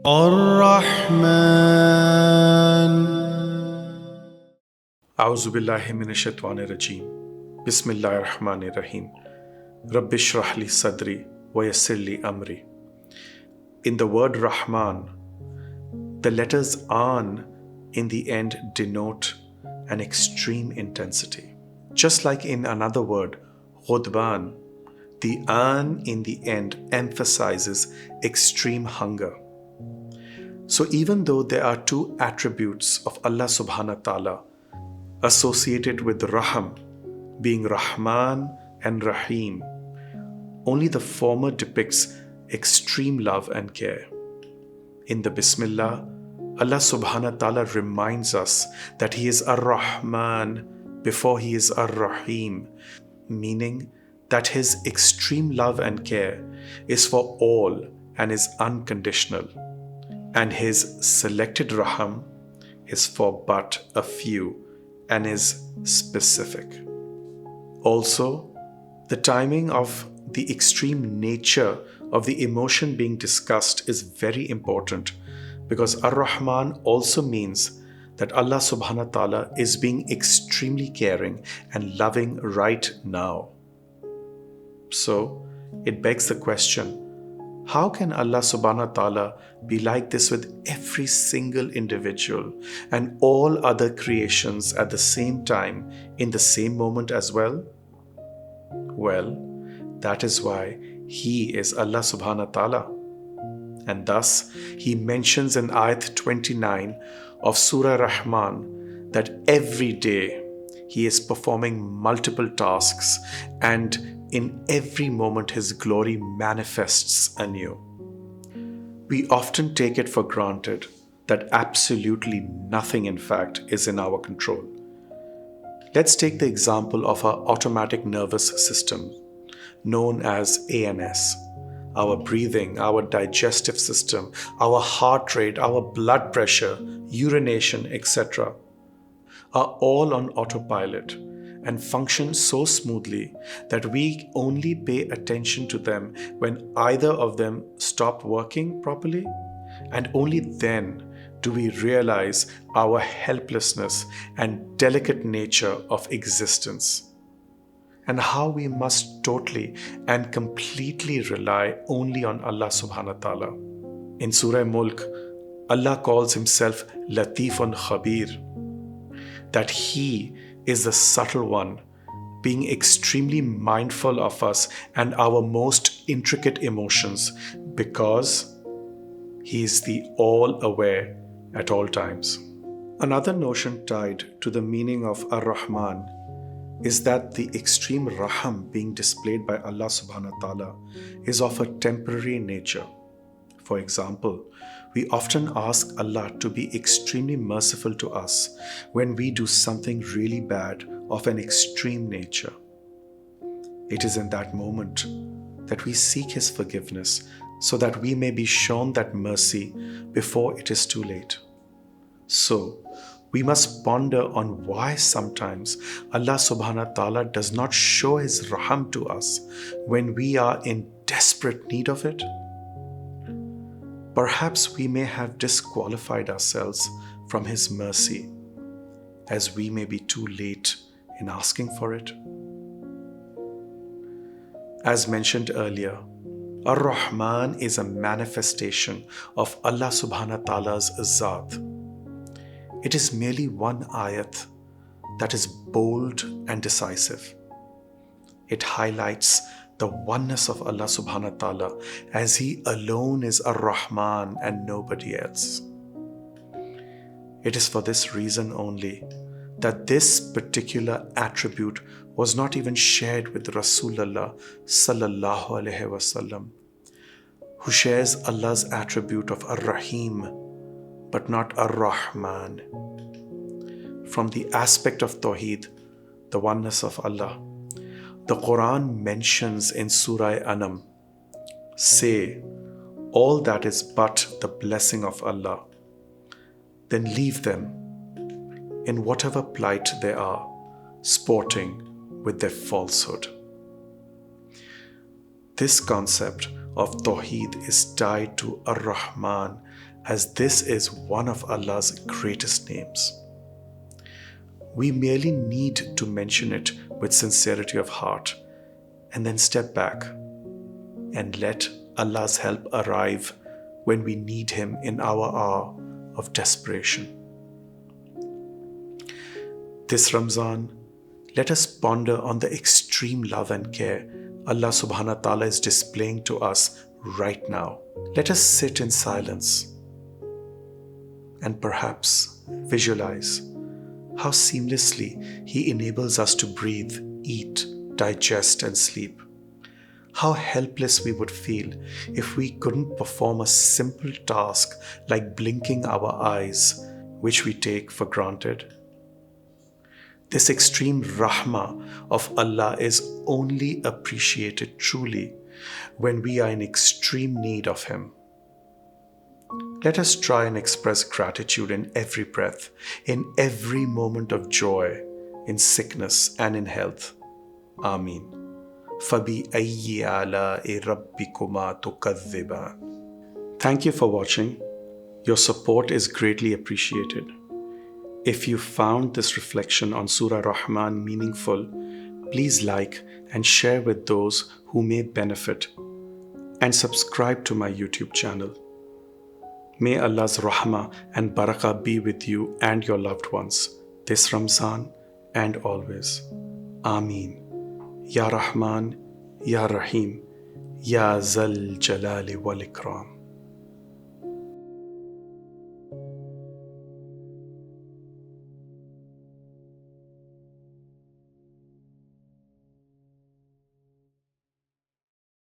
Ar-Rahman. A'udhu billahi minash shaitanir rajeem. Bismillah Rahman Raheem. Rabbi shrah li sadri wa yassir li amri. In the word Rahman, the letters an in the end denote an extreme intensity. Just like in another word, ghudban, the an in the end emphasizes extreme hunger. So even though there are two attributes of Allah SWT associated with Rahm, being Rahman and Raheem, only the former depicts extreme love and care. In the Bismillah, Allah SWT reminds us that He is Ar-Rahman before He is Ar-Rahim, meaning that His extreme love and care is for all and is unconditional, and His selected Rahm is for but a few and is specific. Also, the timing of the extreme nature of the emotion being discussed is very important, because Ar-Rahman also means that Allah subhanahu wa ta'ala is being extremely caring and loving right now. So, it begs the question, how can Allah subhanahu wa ta'ala be like this with every single individual and all other creations at the same time in the same moment as well? Well, that is why He is Allah subhanahu wa ta'ala. And thus, He mentions in ayat 29 of Surah Rahman that every day He is performing multiple tasks, and in every moment His glory manifests anew. We often take it for granted that absolutely nothing, in fact, is in our control. Let's take the example of our automatic nervous system, known as ANS. Our breathing, our digestive system, our heart rate, our blood pressure, urination, etc. are all on autopilot and function so smoothly that we only pay attention to them when either of them stop working properly, and only then do we realize our helplessness and delicate nature of existence, and how we must totally and completely rely only on Allah subhanahu wa ta'ala. In Surah Mulk, Allah calls Himself Latifun Khabir, that He is the subtle one, being extremely mindful of us and our most intricate emotions, because He is the all-aware at all times. Another notion tied to the meaning of Ar-Rahman is that the extreme Rahm being displayed by Allah subhanahu wa ta'ala is of a temporary nature. For example, we often ask Allah to be extremely merciful to us when we do something really bad of an extreme nature. It is in that moment that we seek His forgiveness so that we may be shown that mercy before it is too late. So, we must ponder on why sometimes Allah subhanahu wa ta'ala does not show His Rahm to us when we are in desperate need of it. Perhaps we may have disqualified ourselves from His mercy, as we may be too late in asking for it. As mentioned earlier, Ar-Rahman is a manifestation of Allah subhanahu wa ta'ala's Zat. It is merely one ayat that is bold and decisive. It highlights the oneness of Allah subhanahu wa ta'ala, as He alone is Ar-Rahman and nobody else. It is for this reason only that this particular attribute was not even shared with Rasulullah sallallahu alaihi wasallam, who shares Allah's attribute of Ar-Rahim but not Ar-Rahman. From the aspect of Tawheed, the oneness of Allah, the Quran mentions in Surah Anam, say, all that is but the blessing of Allah. Then leave them in whatever plight they are, sporting with their falsehood. This concept of Tawheed is tied to Ar-Rahman as this is one of Allah's greatest names. We merely need to mention it with sincerity of heart and then step back and let Allah's help arrive when we need Him in our hour of desperation. This Ramzan, let us ponder on the extreme love and care Allah SWT is displaying to us right now. Let us sit in silence and perhaps visualize how seamlessly He enables us to breathe, eat, digest, and sleep. How helpless we would feel if we couldn't perform a simple task like blinking our eyes, which we take for granted. This extreme rahmah of Allah is only appreciated truly when we are in extreme need of Him. Let us try and express gratitude in every breath, in every moment of joy, in sickness and in health. Ameen. Fabbi, ayee, aala, rabbi, kuma, tukazibaan. Thank you for watching. Your support is greatly appreciated. If you found this reflection on Surah Rahman meaningful, please like and share with those who may benefit, and subscribe to my YouTube channel. May Allah's rahmah and barakah be with you and your loved ones this Ramzan and always. Ameen. Ya Rahman, Ya Raheem, Ya Zal Jalali wal Ikram.